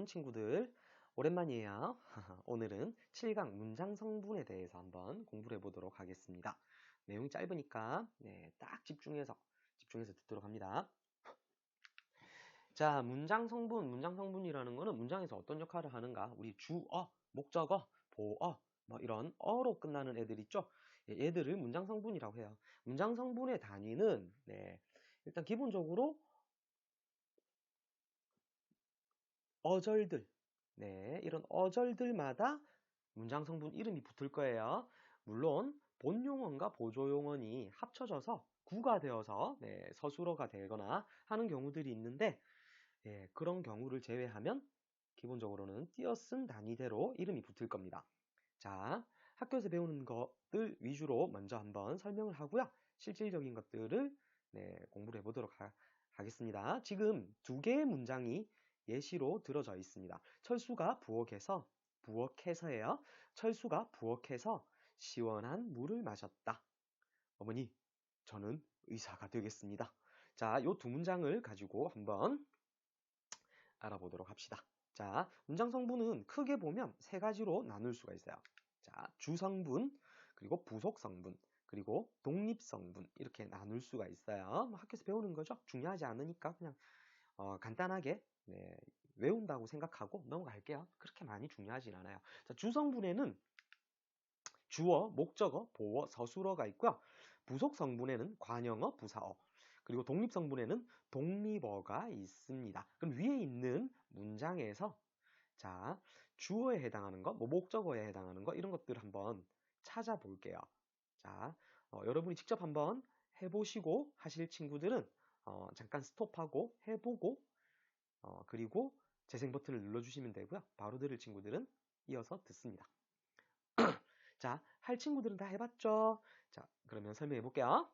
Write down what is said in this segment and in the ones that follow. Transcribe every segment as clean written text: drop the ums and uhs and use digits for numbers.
안녕 친구들, 오랜만이에요. 오늘은 7강 문장 성분에 대해서 한번 공부를 해보도록 하겠습니다. 내용이 짧으니까 딱 집중해서 듣도록 합니다. 자, 문장 성분이라는 거는 문장에서 어떤 역할을 하는가? 우리 주어, 목적어, 보어, 뭐 이런 어로 끝나는 애들 있죠? 얘들을 문장 성분이라고 해요. 문장 성분의 단위는 일단 기본적으로 어절들, 이런 어절들마다 문장 성분 이름이 붙을 거예요. 물론 본용어과 보조용어니 합쳐져서 구가 되어서 서술어가 되거나 하는 경우들이 있는데 그런 경우를 제외하면 기본적으로는 띄어쓴 단위대로 이름이 붙을 겁니다. 자, 학교에서 배우는 것들 위주로 먼저 한번 설명을 하고요. 실질적인 것들을 공부를 해보도록 하겠습니다. 지금 두 개의 문장이 예시로 들어져 있습니다. 철수가 부엌에서예요. 철수가 부엌에서 시원한 물을 마셨다. 어머니, 저는 의사가 되겠습니다. 자, 이 두 문장을 가지고 한번 알아보도록 합시다. 자, 문장 성분은 크게 보면 세 가지로 나눌 수가 있어요. 자, 주성분, 그리고 부속성분, 그리고 독립성분 이렇게 나눌 수가 있어요. 뭐 학교에서 배우는 거죠. 중요하지 않으니까 그냥 간단하게 외운다고 생각하고 넘어갈게요. 그렇게 많이 중요하진 않아요. 자, 주성분에는 주어, 목적어, 보어, 서술어가 있고요. 부속성분에는 관형어, 부사어, 그리고 독립성분에는 독립어가 있습니다. 그럼 위에 있는 문장에서 자, 주어에 해당하는 거, 뭐 목적어에 해당하는 거 이런 것들 한번 찾아볼게요. 자, 여러분이 직접 한번 해보시고 하실 친구들은 잠깐 스톱하고 해보고 그리고 재생 버튼을 눌러주시면 되고요. 바로 들을 친구들은 이어서 듣습니다. 자, 할 친구들은 다 해봤죠? 자, 그러면 설명해 볼게요.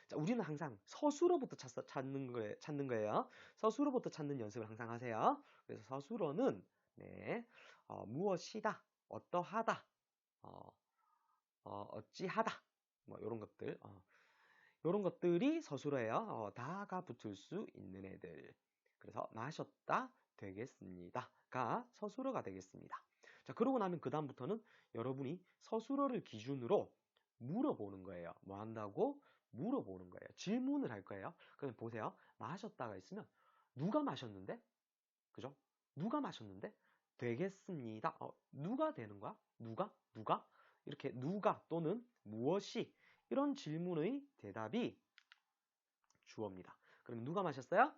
자, 우리는 항상 서술어부터 찾는 거예요. 서술어부터 찾는 연습을 항상 하세요. 그래서 서술어는 무엇이다, 어떠하다, 어찌하다, 뭐 이런 것들, 이런 것들이 서술어예요. 다가 붙을 수 있는 애들. 그래서 마셨다 되겠습니다가 서술어가 되겠습니다. 자, 그러고 나면 그 다음부터는 여러분이 서술어를 기준으로 물어보는 거예요. 뭐 한다고? 물어보는 거예요. 질문을 할 거예요. 그럼 보세요. 마셨다가 있으면 누가 마셨는데? 그죠? 누가 마셨는데? 되겠습니다. 누가 되는 거야? 누가? 이렇게 누가 또는 무엇이 이런 질문의 대답이 주어입니다. 그러면 누가 마셨어요?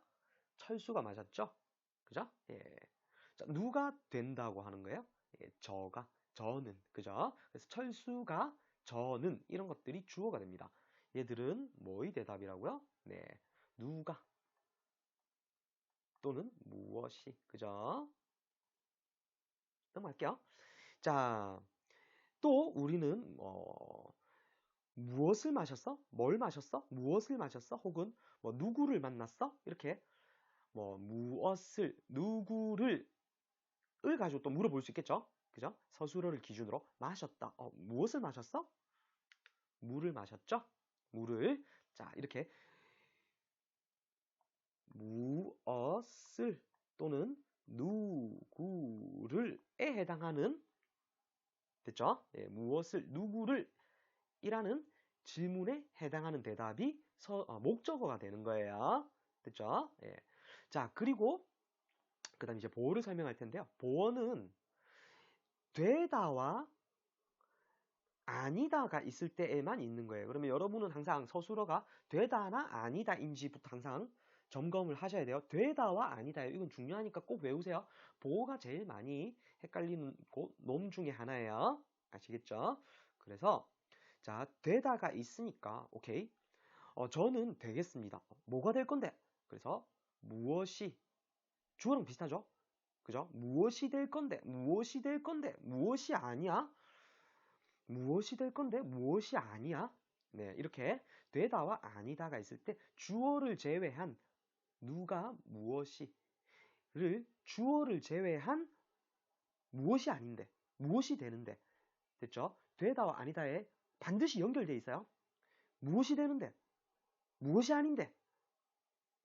철수가 마셨죠? 그죠? 예. 자, 누가 된다고 하는 거예요? 예, 저는, 그죠? 그래서 철수가, 저는, 이런 것들이 주어가 됩니다. 얘들은 뭐의 대답이라고요? 누가 또는 무엇이, 그죠? 넘어갈게요. 자, 또 우리는 무엇을 마셨어? 뭘 마셨어? 무엇을 마셨어? 혹은 뭐 누구를 만났어? 이렇게 뭐 무엇을, 누구를 가지고 또 물어볼 수 있겠죠? 그죠? 서술어를 기준으로 마셨다. 무엇을 마셨어? 물을 마셨죠? 물을. 자, 이렇게 무엇을 또는 누구를에 해당하는 됐죠? 무엇을 누구를 이라는 질문에 해당하는 대답이 목적어가 되는 거예요. 됐죠? 예. 자, 그리고 그 다음 이제 보어를 설명할 텐데요. 보어는 되다와 아니다가 있을 때에만 있는 거예요. 그러면 여러분은 항상 서술어가 되다나 아니다인지부터 항상 점검을 하셔야 돼요. 되다와 아니다요. 이건 중요하니까 꼭 외우세요. 보어가 제일 많이 헷갈리는 놈 중에 하나예요. 아시겠죠? 그래서 자, 되다가 있으니까 오케이. 저는 되겠습니다. 뭐가 될 건데? 그래서 무엇이 주어랑 비슷하죠? 그죠? 무엇이 될 건데? 무엇이 아니야? 무엇이 될 건데? 무엇이 아니야? 이렇게 되다와 아니다가 있을 때 주어를 제외한 누가 무엇이를 주어를 제외한 무엇이 아닌데, 무엇이 되는데, 됐죠? 되다와 아니다에 반드시 연결되어 있어요. 무엇이 되는데, 무엇이 아닌데,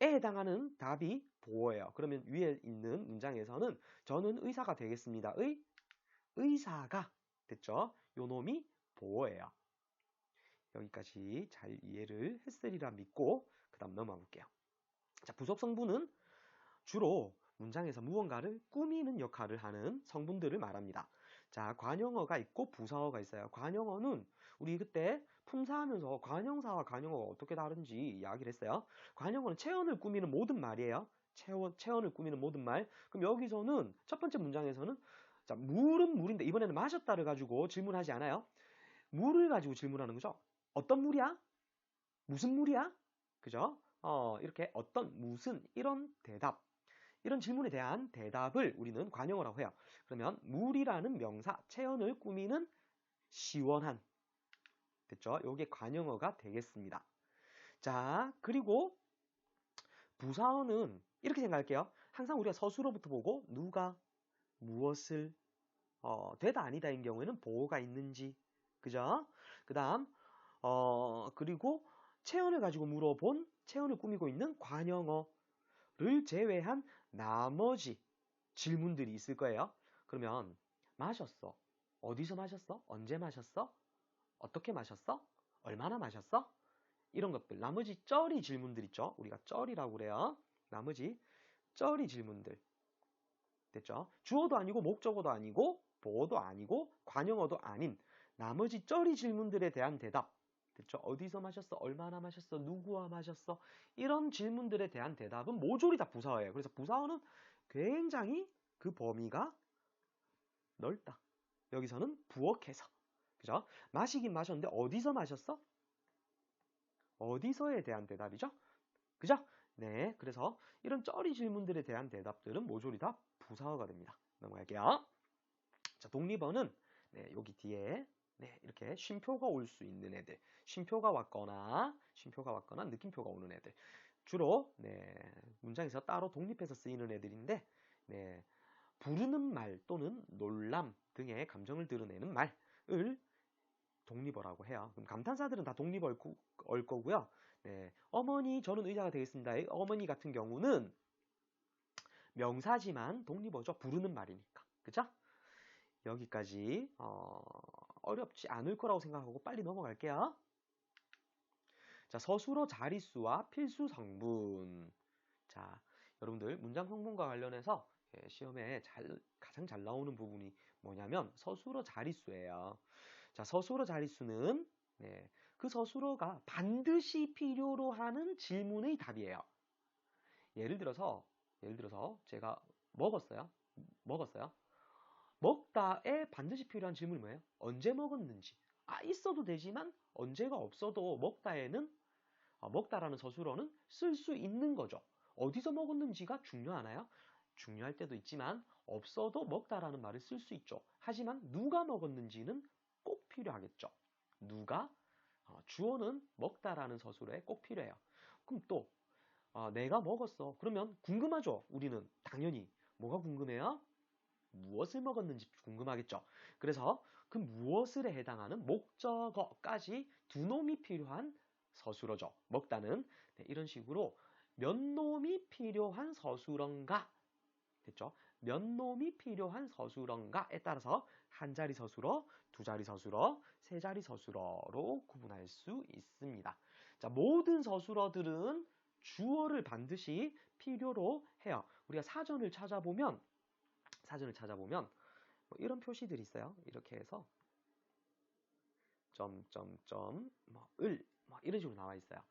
해당하는 답이 보어예요. 그러면 위에 있는 문장에서는 저는 의사가 되겠습니다. 의사가 됐죠? 요 놈이 보어예요. 여기까지 잘 이해를 했으리라 믿고 그 다음 넘어가 볼게요. 자, 부속 성분은 주로 문장에서 무언가를 꾸미는 역할을 하는 성분들을 말합니다. 자, 관형어가 있고 부사어가 있어요. 관형어는 우리 그때 품사하면서 관형사와 관형어가 어떻게 다른지 이야기를 했어요. 관형어는 체언을 꾸미는 모든 말이에요. 체언을 꾸미는 모든 말. 그럼 여기서는 첫 번째 문장에서는 자, 물은 물인데 이번에는 마셨다를 가지고 질문하지 않아요. 물을 가지고 질문하는 거죠. 어떤 물이야? 무슨 물이야? 그죠? 이렇게 어떤, 무슨 이런 대답. 이런 질문에 대한 대답을 우리는 관형어라고 해요. 그러면 물이라는 명사, 체언을 꾸미는 시원한. 됐죠? 요게 관형어가 되겠습니다. 자, 그리고 부사어는 이렇게 생각할게요. 항상 우리가 서술어부터 보고 누가, 무엇을, 되다 아니다인 경우에는 보호가 있는지. 그죠? 그 다음, 그리고 체언을 가지고 물어본, 체언을 꾸미고 있는 관형어를 제외한 나머지 질문들이 있을 거예요. 그러면 마셨어? 어디서 마셨어? 언제 마셨어? 어떻게 마셨어? 얼마나 마셨어? 이런 것들. 나머지 쩌리 질문들 있죠? 우리가 쩌리라고 그래요. 나머지 쩌리 질문들. 됐죠? 주어도 아니고 목적어도 아니고 보어도 아니고 관형어도 아닌 나머지 쩌리 질문들에 대한 대답. 됐죠? 어디서 마셨어? 얼마나 마셨어? 누구와 마셨어? 이런 질문들에 대한 대답은 모조리 다 부사어예요. 그래서 부사어는 굉장히 그 범위가 넓다. 여기서는 부엌에서. 그죠? 마시긴 마셨는데 어디서 마셨어? 어디서에 대한 대답이죠? 그죠? 네. 그래서 이런 쩌리 질문들에 대한 대답들은 모조리 다 부사어가 됩니다. 넘어갈게요. 자, 독립어는 네, 여기 뒤에 네, 이렇게 쉼표가 올 수 있는 애들. 쉼표가 왔거나 느낌표가 오는 애들. 주로 네, 문장에서 따로 독립해서 쓰이는 애들인데 네, 부르는 말 또는 놀람 등의 감정을 드러내는 말을 독립어라고 해요. 그럼 감탄사들은 다 독립어일 거고요. 네, 어머니 저는 의사가 되겠습니다. 어머니 같은 경우는 명사지만 독립어죠. 부르는 말이니까. 그죠? 여기까지 어렵지 않을 거라고 생각하고 빨리 넘어갈게요. 자, 서술어 자릿수와 필수 성분. 자, 여러분들 문장 성분과 관련해서 시험에 가장 잘 나오는 부분이 뭐냐면 서술어 자릿수예요. 자, 서술어 자릿수는 네, 그 서술어가 반드시 필요로 하는 질문의 답이에요. 예를 들어서 제가 먹었어요. 먹다에 반드시 필요한 질문이 뭐예요? 언제 먹었는지. 있어도 되지만 언제가 없어도 먹다라는 서술어는 쓸 수 있는 거죠. 어디서 먹었는지가 중요하나요? 중요할 때도 있지만 없어도 먹다라는 말을 쓸 수 있죠. 하지만 누가 먹었는지는 꼭 필요하겠죠. 누가? 주어는 먹다라는 서술어에 꼭 필요해요. 그럼 또 내가 먹었어. 그러면 궁금하죠. 우리는 당연히 뭐가 궁금해요? 무엇을 먹었는지 궁금하겠죠. 그래서 그 무엇을에 해당하는 목적어까지 두 놈이 필요한 서술어죠. 먹다는 네, 이런 식으로 몇 놈이 필요한 서술어인가 됐죠? 몇 놈이 필요한 서술어인가에 따라서 한 자리 서술어, 두 자리 서술어, 세 자리 서술어로 구분할 수 있습니다. 자, 모든 서술어들은 주어를 반드시 필요로 해요. 우리가 사전을 찾아보면 뭐 이런 표시들이 있어요. 이렇게 해서 점점점 뭐 이런 식으로 나와 있어요.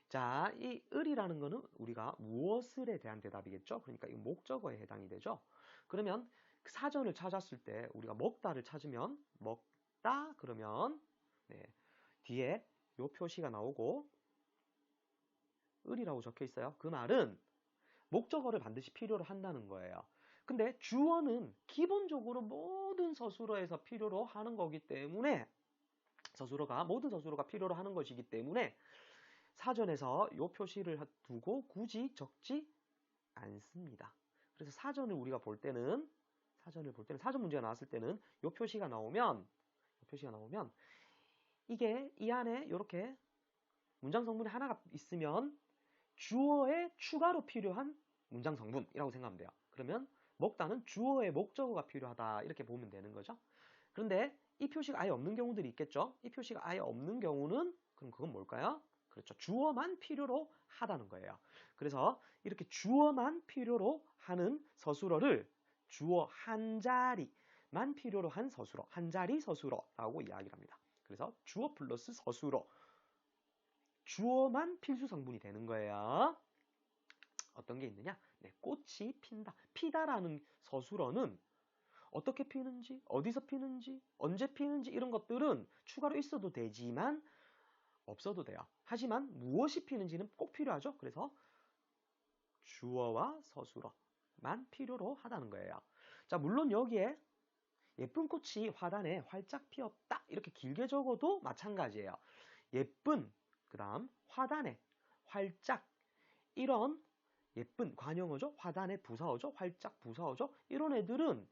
자, 이 을이라는 거는 우리가 무엇을에 대한 대답이겠죠? 그러니까 이 목적어에 해당이 되죠. 그러면 그 사전을 찾았을 때 우리가 먹다를 찾으면 먹다 그러면 네, 뒤에 요 표시가 나오고 을이라고 적혀 있어요. 그 말은 목적어를 반드시 필요로 한다는 거예요. 근데 주어는 기본적으로 모든 서술어에서 필요로 하는 거기 때문에 모든 서술어가 필요로 하는 것이기 때문에 사전에서 이 표시를 두고 굳이 적지 않습니다. 그래서 사전을 우리가 볼 때는 사전 문제가 나왔을 때는 이 표시가 나오면 이게 이 안에 이렇게 문장 성분이 하나가 있으면 주어에 추가로 필요한 문장 성분이라고 생각하면 돼요. 그러면 먹다는 주어의 목적어가 필요하다 이렇게 보면 되는 거죠. 그런데 이 표시가 아예 없는 경우들이 있겠죠. 이 표시가 아예 없는 경우는 그럼 그건 뭘까요? 그렇죠. 주어만 필요로 하다는 거예요. 그래서 이렇게 주어만 필요로 하는 서술어를 주어 한 자리만 필요로 한 서술어, 한 자리 서술어라고 이야기를 합니다. 그래서 주어 플러스 서술어, 주어만 필수 성분이 되는 거예요. 어떤 게 있느냐? 네, 꽃이 핀다. 피다라는 서술어는 어떻게 피는지, 어디서 피는지, 언제 피는지 이런 것들은 추가로 있어도 되지만 없어도 돼요. 하지만 무엇이 피는지는 꼭 필요하죠. 그래서 주어와 서술어만 필요로 하다는 거예요. 자, 물론 여기에 예쁜 꽃이 화단에 활짝 피었다 이렇게 길게 적어도 마찬가지예요. 예쁜, 그 다음 화단에 활짝 이런 예쁜 관용어죠. 화단에 부사어죠. 활짝 부사어죠. 이런 애들은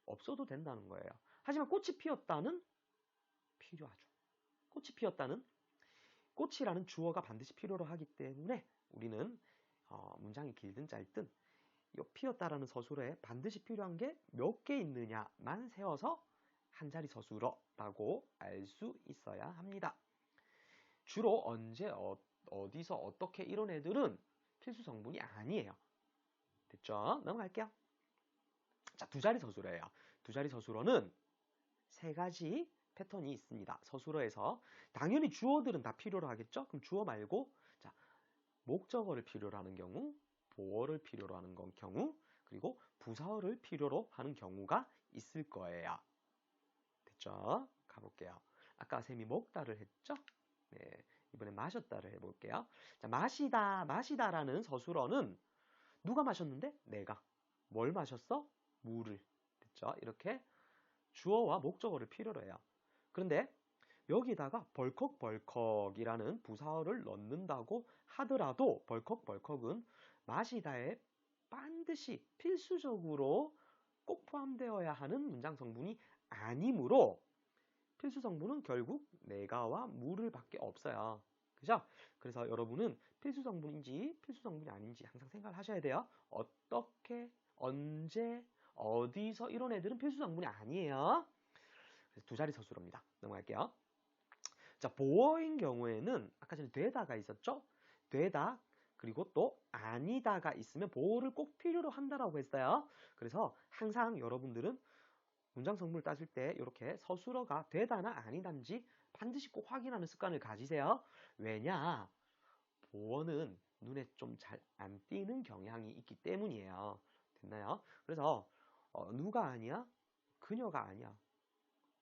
없어도 된다는 거예요. 하지만 꽃이 피었다는 필요하죠. 꽃이 피었다는 꽃이라는 주어가 반드시 필요로 하기 때문에 우리는 문장이 길든 짧든 이 피었다라는 서술어에 반드시 필요한 게 몇 개 있느냐만 세워서 한 자리 서술어라고 알 수 있어야 합니다. 주로 언제 어디서 어떻게 이런 애들은 필수 성분이 아니에요. 됐죠? 넘어갈게요. 자, 두 자리 서술어예요. 두 자리 서술어는 세 가지 패턴이 있습니다. 서술어에서 당연히 주어들은 다 필요로 하겠죠? 그럼 주어 말고 자, 목적어를 필요로 하는 경우, 보어를 필요로 하는 경우, 그리고 부사어를 필요로 하는 경우가 있을 거예요. 됐죠? 가볼게요. 아까 쌤이 먹다를 했죠? 네, 이번에 마셨다를 해볼게요. 자, 마시다라는 서술어는 누가 마셨는데? 내가. 뭘 마셨어? 물을. 됐죠? 이렇게 주어와 목적어를 필요로 해요. 그런데 여기다가 벌컥벌컥이라는 부사어를 넣는다고 하더라도 벌컥벌컥은 마시다에 반드시 필수적으로 꼭 포함되어야 하는 문장 성분이 아니므로 필수 성분은 결국 내가와 물을 밖에 없어요. 그죠? 그래서 여러분은 필수 성분인지 필수 성분이 아닌지 항상 생각을 하셔야 돼요. 어떻게, 언제, 어디서 이런 애들은 필수 성분이 아니에요. 그래서 두 자리 서술어입니다. 넘어갈게요. 자, 보어인 경우에는 아까 전에 되다가 있었죠? 되다 그리고 또 아니다가 있으면 보어를 꼭 필요로 한다라고 했어요. 그래서 항상 여러분들은 문장 성분을 따질 때 이렇게 서술어가 되다나 아니다인지 반드시 꼭 확인하는 습관을 가지세요. 왜냐? 보어는 눈에 좀 잘 안 띄는 경향이 있기 때문이에요. 됐나요? 그래서 누가 아니야? 그녀가 아니야.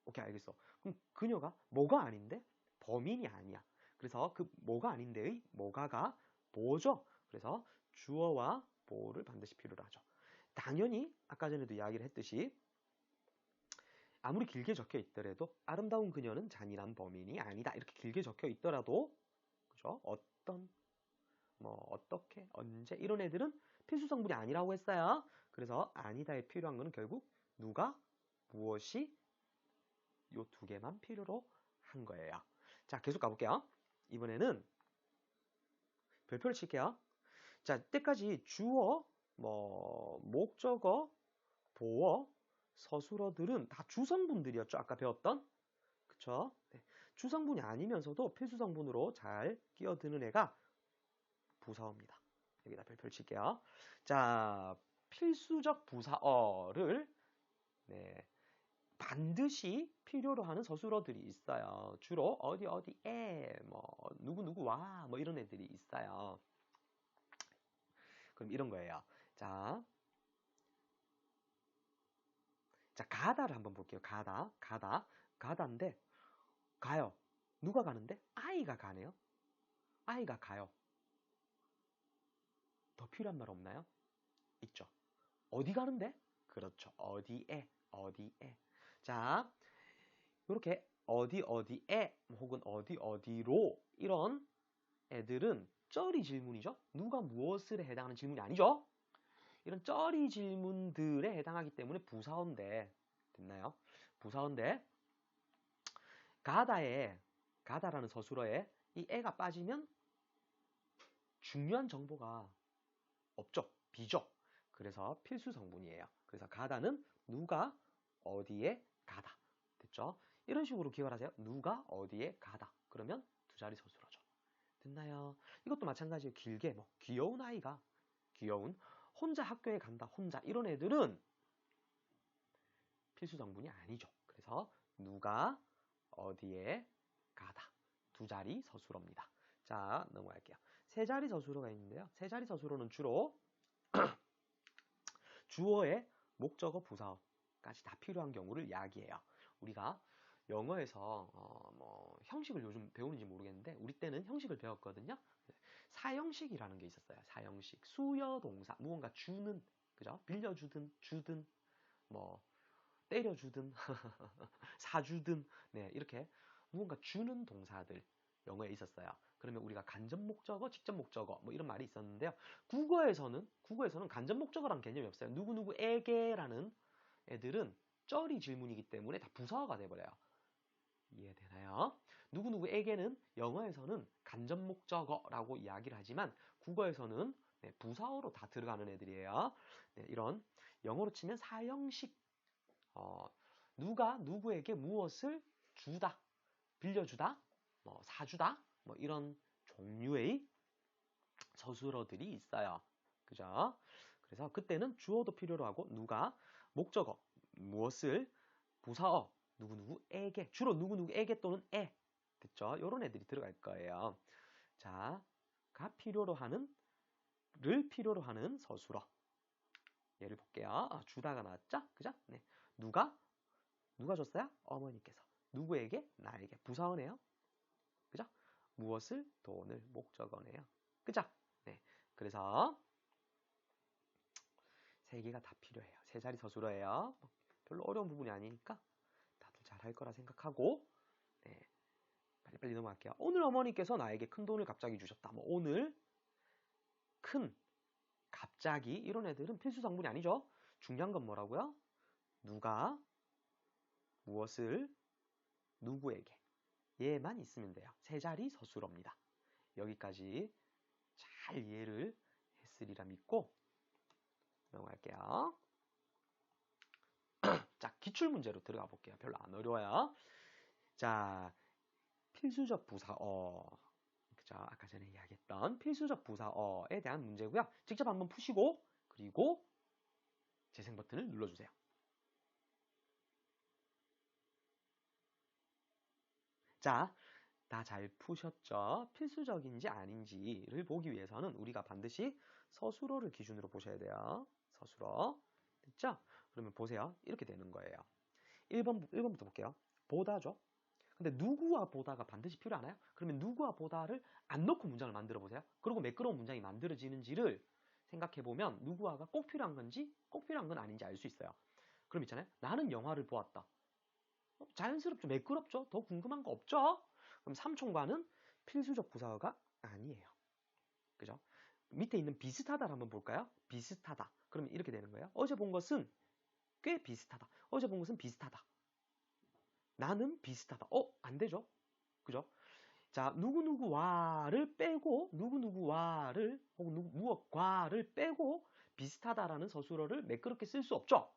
오케이, 알겠어. 그럼 그녀가 뭐가 아닌데? 범인이 아니야. 그래서 그 뭐가 아닌데의 뭐가가 보어죠. 그래서 주어와 보어를 반드시 필요로 하죠. 당연히 아까 전에도 이야기를 했듯이 아무리 길게 적혀 있더라도 아름다운 그녀는 잔인한 범인이 아니다. 이렇게 길게 적혀 있더라도 그죠? 어떤 뭐 어떻게 언제 이런 애들은 필수 성분이 아니라고 했어요. 그래서 아니다에 필요한 거는 결국 누가 무엇이 요 두 개만 필요로 한 거예요. 자, 계속 가볼게요. 이번에는 별표를 칠게요. 자, 이때까지 주어, 목적어, 보어, 서술어들은 다 주성분들이었죠. 아까 배웠던. 그쵸? 네. 주성분이 아니면서도 필수성분으로 잘 끼어드는 애가 부사어입니다. 여기다 별표를 칠게요. 자, 필수적 부사어를 네, 반드시 필요로 하는 서술어들이 있어요. 주로 어디에 누구와 이런 애들이 있어요. 그럼 이런 거예요. 자, 가다를 한번 볼게요. 가다인데 가요. 누가 가는데? 아이가 가네요. 아이가 가요. 더 필요한 말 없나요? 있죠. 어디 가는데? 그렇죠. 어디에. 자, 이렇게 어디에 혹은 어디로 이런 애들은 쩌리 질문이죠. 누가 무엇을 해당하는 질문이 아니죠. 이런 쩌리 질문들에 해당하기 때문에 부사어인데 됐나요? 부사어인데 가다라는 서술어에 이 애가 빠지면 중요한 정보가 없죠. 비죠. 그래서 필수 성분이에요. 그래서 가다는 누가 어디에 가다. 됐죠? 이런 식으로 기억을 하세요. 누가 어디에 가다. 그러면 두 자리 서술어죠. 됐나요? 이것도 마찬가지예요. 길게 뭐 귀여운 아이가 귀여운 혼자 학교에 간다. 혼자 이런 애들은 필수 성분이 아니죠. 그래서 누가 어디에 가다. 두 자리 서술어입니다. 자, 넘어갈게요. 세 자리 서술어가 있는데요. 세 자리 서술어는 주로 주어의 목적어, 부사어까지 다 필요한 경우를 이야기해요. 우리가 영어에서 뭐 형식을 요즘 배우는지 모르겠는데 우리 때는 형식을 배웠거든요. 사형식이라는 게 있었어요. 사형식. 수여 동사, 무언가 주는, 그죠? 빌려주든 주든 뭐 때려주든 사주든 네, 이렇게 무언가 주는 동사들 영어에 있었어요. 그러면 우리가 간접 목적어, 직접 목적어 뭐 이런 말이 있었는데요. 국어에서는 간접 목적어란 개념이 없어요. 누구누구에게라는 애들은 쩌리 질문이기 때문에 다 부사어가 돼버려요. 이해되나요? 누구누구에게는 영어에서는 간접 목적어라고 이야기를 하지만 국어에서는 네, 부사어로 다 들어가는 애들이에요. 네, 이런 영어로 치면 사형식 누가 누구에게 무엇을 주다, 빌려주다, 뭐 사주다, 뭐 이런 종류의 서술어들이 있어요. 그죠? 그래서 그때는 주어도 필요로 하고 누가 목적어, 무엇을 부사어, 누구누구에게, 주로 누구누구에게 또는 에, 됐죠? 이런 애들이 들어갈 거예요. 자, 가 필요로 하는, 를 필요로 하는 서술어. 예를 볼게요. 주다가 나왔죠? 그죠? 네. 누가 줬어요? 어머니께서. 누구에게? 나에게. 부사어네요. 그죠? 무엇을? 돈을. 목적어네요. 그죠? 네. 그래서 세 개가 다 필요해요. 세 자리 서술어예요. 별로 어려운 부분이 아니니까 다들 잘할 거라 생각하고 네. 빨리빨리 넘어갈게요. 오늘 어머니께서 나에게 큰 돈을 갑자기 주셨다. 뭐 오늘 큰 갑자기 이런 애들은 필수 성분이 아니죠. 중요한 건 뭐라고요? 누가 무엇을 누구에게 얘만 있으면 돼요. 세 자리 서술어입니다. 여기까지 잘 이해를 했으리라 믿고 넘어갈게요. 자, 기출문제로 들어가 볼게요. 별로 안 어려워요. 자, 필수적 부사어. 그죠? 아까 전에 이야기했던 필수적 부사어에 대한 문제고요. 직접 한번 푸시고 그리고 재생 버튼을 눌러주세요. 자, 다 잘 푸셨죠? 필수적인지 아닌지를 보기 위해서는 우리가 반드시 서술어를 기준으로 보셔야 돼요. 서술어. 됐죠? 그러면 보세요. 이렇게 되는 거예요. 1번부터 볼게요. 보다죠? 근데 누구와 보다가 반드시 필요하나요? 그러면 누구와 보다를 안 넣고 문장을 만들어 보세요. 그리고 매끄러운 문장이 만들어지는지를 생각해 보면 누구와가 꼭 필요한 건지 꼭 필요한 건 아닌지 알 수 있어요. 그럼 있잖아요. 나는 영화를 보았다. 자연스럽죠. 매끄럽죠. 더 궁금한 거 없죠? 그럼 삼촌과는 필수적 부사어가 아니에요. 그죠? 밑에 있는 비슷하다를 한번 볼까요? 비슷하다. 그러면 이렇게 되는 거예요. 어제 본 것은 꽤 비슷하다. 어제 본 것은 비슷하다. 나는 비슷하다. 안 되죠? 그죠? 자, 누구누구와를 빼고, 누구누구와를, 혹은 무엇과를 빼고 비슷하다라는 서술어를 매끄럽게 쓸 수 없죠?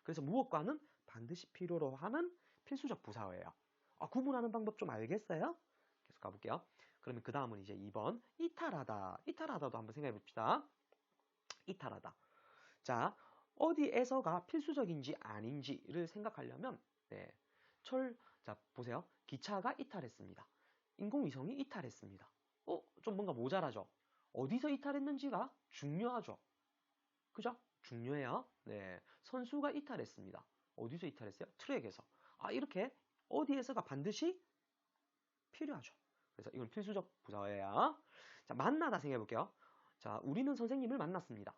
그래서 무엇과는 반드시 필요로 하는 필수적 부사어예요. 구분하는 방법 좀 알겠어요? 계속 가볼게요. 그러면 그 다음은 이제 2번. 이탈하다. 이탈하다도 한번 생각해 봅시다. 이탈하다. 자, 어디에서가 필수적인지 아닌지를 생각하려면, 네. 자, 보세요. 기차가 이탈했습니다. 인공위성이 이탈했습니다. 좀 뭔가 모자라죠? 어디서 이탈했는지가 중요하죠? 그죠? 중요해요. 네. 선수가 이탈했습니다. 어디서 이탈했어요? 트랙에서. 이렇게 어디에서가 반드시 필요하죠. 그래서 이건 필수적 부사어예요. 자, 만나다 생각해 볼게요. 자, 우리는 선생님을 만났습니다.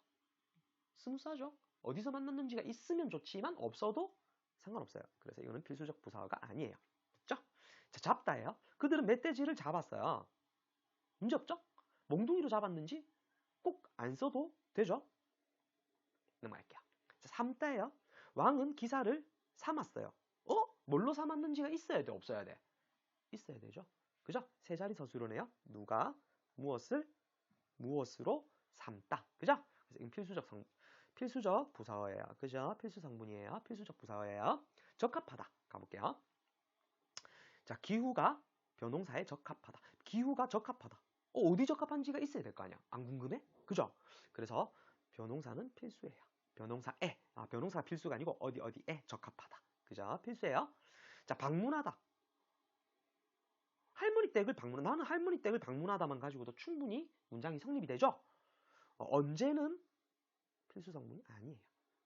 스무스하죠? 어디서 만났는지가 있으면 좋지만 없어도 상관없어요. 그래서 이거는 필수적 부사어가 아니에요. 됐죠? 자, 잡다예요. 그들은 멧돼지를 잡았어요. 문제 없죠? 몽둥이로 잡았는지 꼭 안 써도 되죠? 넘어갈게요. 자, 3다예요. 왕은 기사를 삼았어요. 뭘로 삼았는지가 있어야 돼? 없어야 돼? 있어야 되죠? 그죠? 세 자리 서술어네요. 누가 무엇을 무엇으로 삼다. 그죠? 그래서 이건 필수적 부사어예요. 그죠? 필수 성분이에요. 필수적 부사어예요. 적합하다. 가볼게요. 자, 기후가 변동사에 적합하다. 기후가 적합하다. 어디 적합한지가 있어야 될 거 아니야. 안 궁금해? 그죠? 그래서 변동사는 필수예요. 변동사에. 변동사가 필수가 아니고 어디에 적합하다. 그죠? 필수예요. 자, 방문하다. 할머니 댁을 방문하다. 나는 할머니 댁을 방문하다만 가지고도 충분히 문장이 성립이 되죠? 언제는 필수 성분이 아니에요.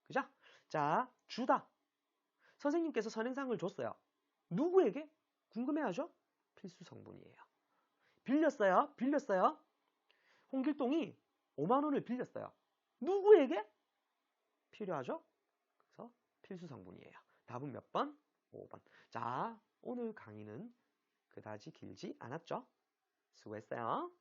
그죠? 자, 주다. 선생님께서 선행상을 줬어요. 누구에게? 궁금해하죠? 필수 성분이에요. 빌렸어요. 홍길동이 5만 원을 빌렸어요. 누구에게? 필요하죠? 그래서 필수 성분이에요. 답은 몇 번? 5번. 자, 오늘 강의는 그다지 길지 않았죠? 수고했어요.